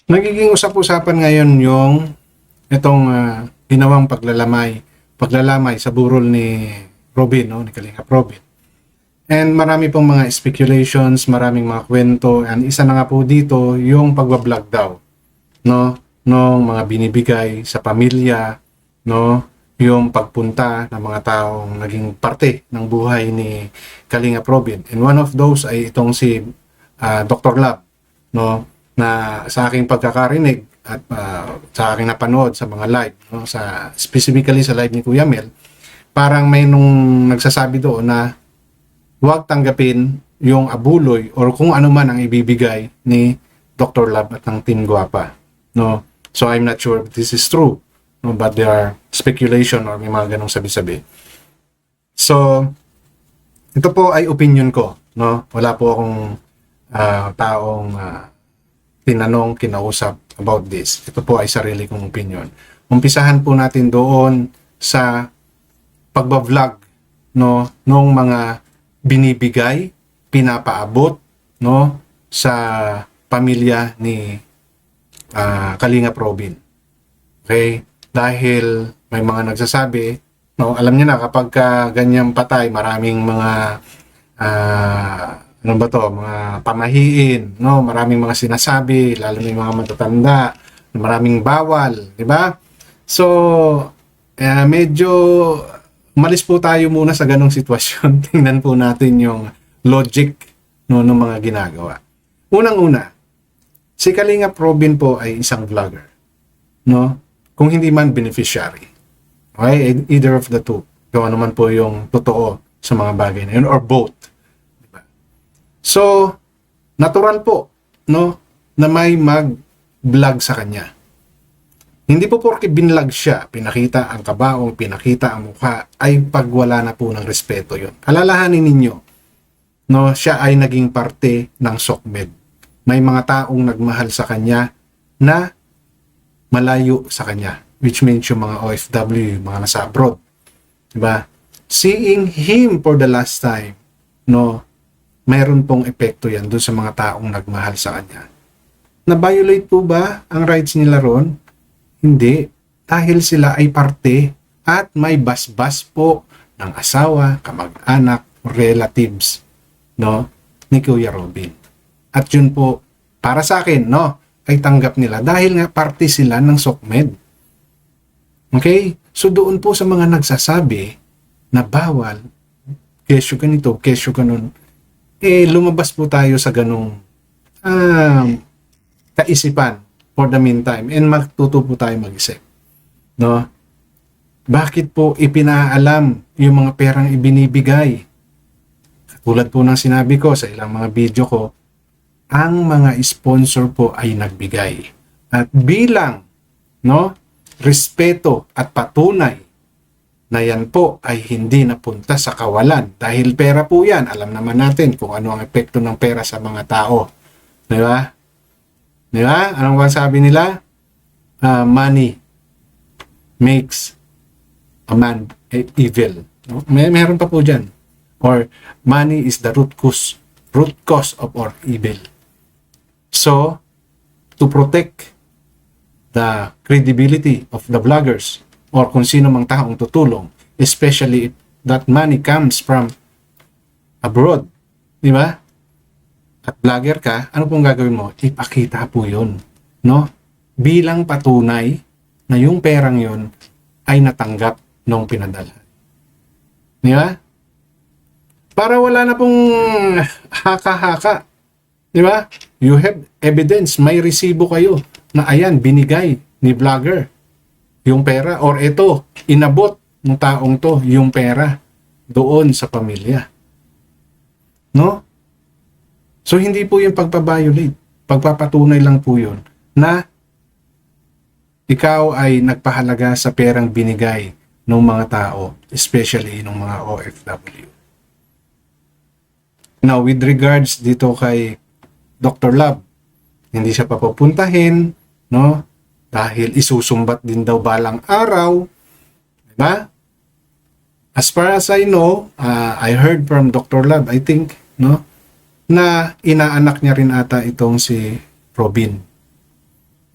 Nagiging usap-usapan ngayon yung itong ginawang paglalamay sa burol ni Robin, no, ni Kalingap Robin. And marami pong mga speculations, maraming mga kwento, and isa na nga po dito yung pagbablog daw, no, nung mga binibigay sa pamilya, no, yung pagpunta ng mga taong naging parte ng buhay ni Kalingap Robin. And one of those ay itong si Dr. Lab, no, na sa aking pagkakarinig at sa aking napanood sa mga live, no, specifically sa live ni Kuya Mel, parang may nung nagsasabi doon na huwag tanggapin yung abuloy or kung ano man ang ibibigay ni Dr. Lab at ng Team Guapa, no. So I'm not sure if this is true, no, but there are speculation or may mga ganong sabi-sabi. So ito po ay opinion ko, no. Wala po akong taong tinanong, kinausap about this. Ito po ay sarili kong opinion. Umpisahan po natin doon sa pagbablog, no, nung mga binibigay, pinapaabot, no, sa pamilya ni Kalingap Robin. Okay? Dahil may mga nagsasabi, no, alam niyo na kapag ganyang patay, maraming mga ano ba to, mga pamahiin, no, maraming mga sinasabi, lalo na yung mga matatanda, maraming bawal, di ba? So, medyo malis po tayo muna sa ganong sitwasyon. Tingnan po natin yung logic, no, ng mga ginagawa. Unang-una, si Kalingap Robin po ay isang vlogger, no? Kung hindi man beneficiary. Okay? Either of the two. Kung ano man po yung totoo sa mga bagay na yun, or both. So, natural po, no, na may mag-vlog sa kanya. Hindi po porke binlog siya, pinakita ang kabaong, pinakita ang mukha, ay pagwala na po ng respeto yon. Alalahanin ninyo, no, siya ay naging parte ng SOCMED. May mga taong nagmahal sa kanya na malayo sa kanya, which means yung mga OFW, yung mga nasa abroad. Diba? Seeing him for the last time, no, mayroon pong epekto yan doon sa mga taong nagmahal sa kanya. Na-violate po ba ang rights nila ron? Hindi. Dahil sila ay parte at may basbas po ng asawa, kamag-anak, relatives, no, ni Kuya Robin. At yun po, para sa akin, no, ay tanggap nila dahil nga parte sila ng SOCMED. Okay? So doon po sa mga nagsasabi na bawal, kesyo ganito, kesyo ganun, lumabas po tayo sa ganong kaisipan for the meantime and matuto po tayo mag-isip. No? Bakit po ipinaalam yung mga perang ibinibigay? Tulad po ng sinabi ko sa ilang mga video ko, ang mga sponsor po ay nagbigay. At bilang, no, respeto at patunay na yan po ay hindi napunta sa kawalan. Dahil pera po yan. Alam naman natin kung ano ang epekto ng pera sa mga tao. Di ba? Di ba? Anong ba sabi nila? Money makes a man evil. No? Meron pa po dyan. Or money is the root cause of our evil. So, to protect the credibility of the vloggers or kung sino mang taong tutulong, especially if that money comes from abroad, di ba? At vlogger ka, ano pong gagawin mo? Ipakita po yun, no? Bilang patunay na yung perang yun ay natanggap nung pinadala. Di ba? Para wala na pong haka-haka. Di ba? You have evidence, may resibo kayo na ayan, binigay ni vlogger yung pera, or ito, inabot ng taong to yung pera doon sa pamilya. No? So, hindi po yung pagpabiolate. Pagpapatunay lang po yun na ikaw ay nagpahalaga sa perang binigay ng mga tao, especially ng mga OFW. Now, with regards dito kay Dr. Lab, hindi siya papupuntahin, no? Dahil isusumbat din daw balang araw. Diba? As far as I know, I heard from Dr. Lab, I think, no, na inaanak niya rin ata itong si Robin.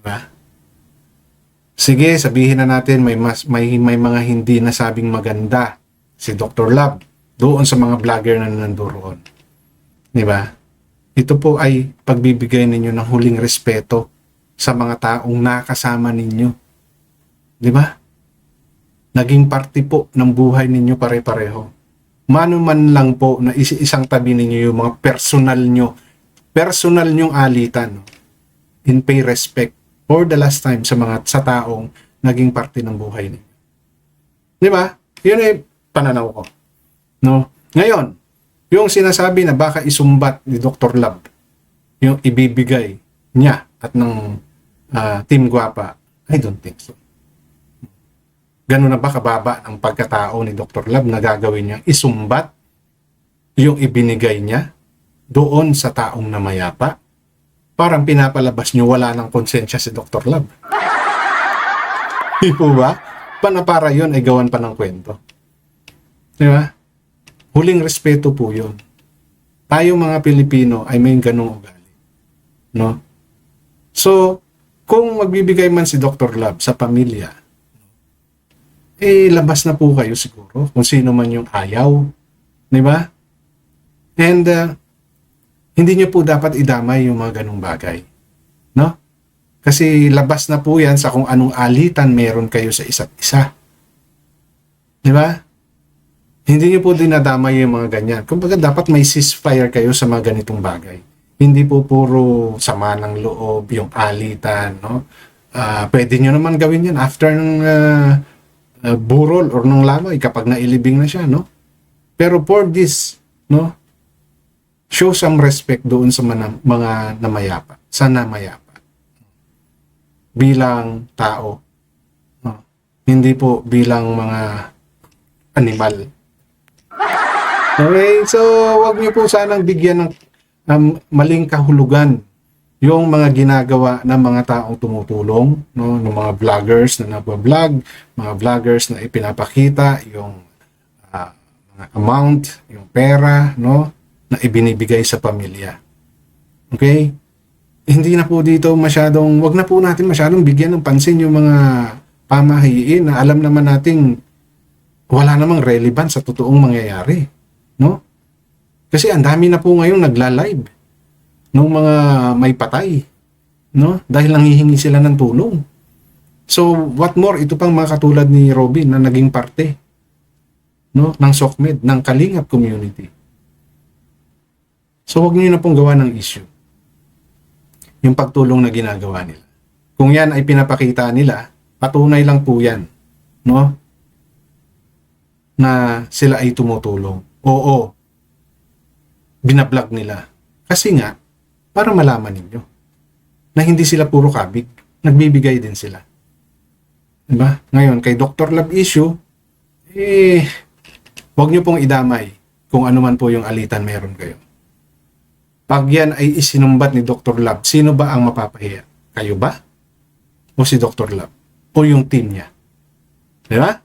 Diba? Sige, sabihin na natin may mga hindi nasabing maganda si Dr. Love doon sa mga vlogger na nandoon. Di ba? Ito po ay pagbibigay ninyo ng huling respeto sa mga taong nakasama ninyo. Di ba? Naging parte po ng buhay ninyo pare-pareho. Mano man lang po na isang tabi ninyo yung mga personal nyong alitan. No? In pay respect for the last time sa taong naging parte ng buhay ninyo. Di ba? Yun ay pananaw ko. No? Ngayon, yung sinasabi na baka isumbat ni Dr. Love, yung ibibigay niya at ng Team Guapa, I don't think so. Ganun na ba kababa ang pagkatao ni Dr. Love na gagawin niya isumbat yung ibinigay niya doon sa taong namayapa? Parang pinapalabas niyo wala ng konsensya si Dr. Love. Di po ba? Para yun ay gawan pa ng kwento. Di ba? Huling respeto po yun. Tayo mga Pilipino ay may ganung ugali. No? So, kung magbibigay man si Dr. Love sa pamilya, labas na po kayo siguro kung sino man yung ayaw. Di ba? And, hindi niyo po dapat idamay yung mga ganung bagay. No? Kasi labas na po yan sa kung anong alitan meron kayo sa isa't isa. Di ba? Hindi niyo po dinadamay yung mga ganyan. Kumbaga dapat may ceasefire kayo sa mga ganitong bagay. Hindi po puro sama ng loob, yung alitan, no? Pwede niyo naman gawin yan after ng burol or ng lamay kapag nailibing na siya, no? Pero for this, no? Show some respect doon sa mga namayapa, sa namayapa. Bilang tao, no? Hindi po bilang mga animal. Okay, so wag niyo po sanang bigyan ng maling kahulugan yung mga ginagawa ng mga taong tumutulong, no, ng mga vloggers na nagba-vlog, mga vloggers na ipinapakita yung mga amount, yung pera, no, na ibinibigay sa pamilya. Okay? Hindi na po dito wag na po natin masyadong bigyan ng pansin yung mga pamahiin na alam naman nating wala namang relevance sa totoong mangyayari. No? Kasi ang dami na po ngayon nagla-live ng mga may patay, no? Dahil nanghihingi sila ng tulong. So, what more, ito pang mga katulad ni Robin na naging parte, no, ng SOCMED, ng Kalingap community. So, wag niyo na pong gawa ng issue yung pagtulong na ginagawa nila. Kung yan ay pinapakita nila, patunay lang po yan, no, na sila ay tumutulong. Oo, binablog nila. Kasi nga, para malaman ninyo na hindi sila puro kabig, nagbibigay din sila. Diba? Ngayon, kay Dr. Love issue, huwag nyo pong idamay kung ano man po yung alitan meron kayo. Pag yan ay isinumbat ni Dr. Love, sino ba ang mapapahiya? Kayo ba? O si Dr. Love? O yung team niya? Diba?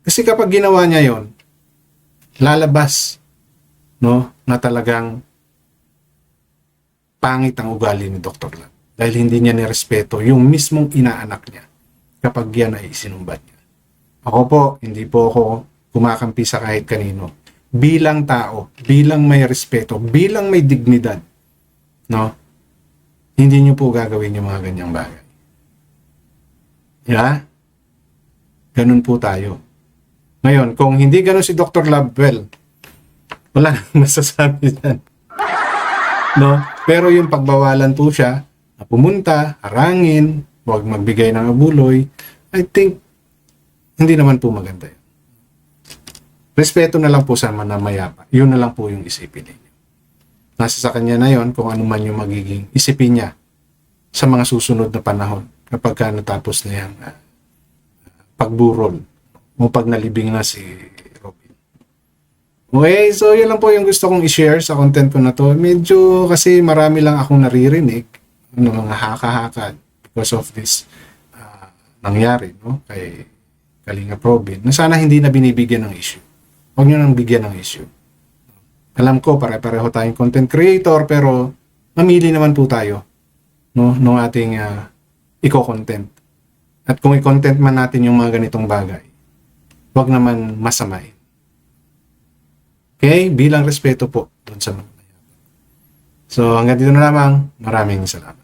Kasi kapag ginawa niya yon, lalabas, no, na talagang pangit ang ugali ni Dr. Love. Dahil hindi niya nirespeto yung mismong inaanak niya kapag yan ay isinumbat niya. Ako po, hindi po ako kumakampi sa kahit kanino. Bilang tao, bilang may respeto, bilang may dignidad, no, hindi niyo po gagawin yung mga ganyang bagay. Yeah? Ganun po tayo. Ngayon, kung hindi ganun si Dr. Love, well, wala nang masasabi dyan. No? Pero yung pagbawalan po siya, na pumunta, harangin, huwag magbigay ng abuloy, I think, hindi naman po maganda yun. Respeto na lang po sa manamayapa. Yun na lang po yung isipin ninyo. Nasa sa kanya na yun kung ano man yung magiging isipin niya sa mga susunod na panahon kapag ka natapos na yung pagburol o pag nalibing na si Robin. Okay, so yun lang po yung gusto kong i-share sa content ko na to. Medyo kasi marami lang akong naririnig ng mga haka-haka because of this nangyari, no, kay Kalingap Robin, na sana hindi na binibigyan ng issue. Huwag nyo nang bigyan ng issue. Alam ko, pare-pareho tayong content creator, pero mamili naman po tayo no, nung ating i-content. At kung i-content man natin yung mga ganitong bagay, wag naman masamain. Okay? Bilang respeto po doon sa mga. So, hanggang dito na lamang. Maraming salamat.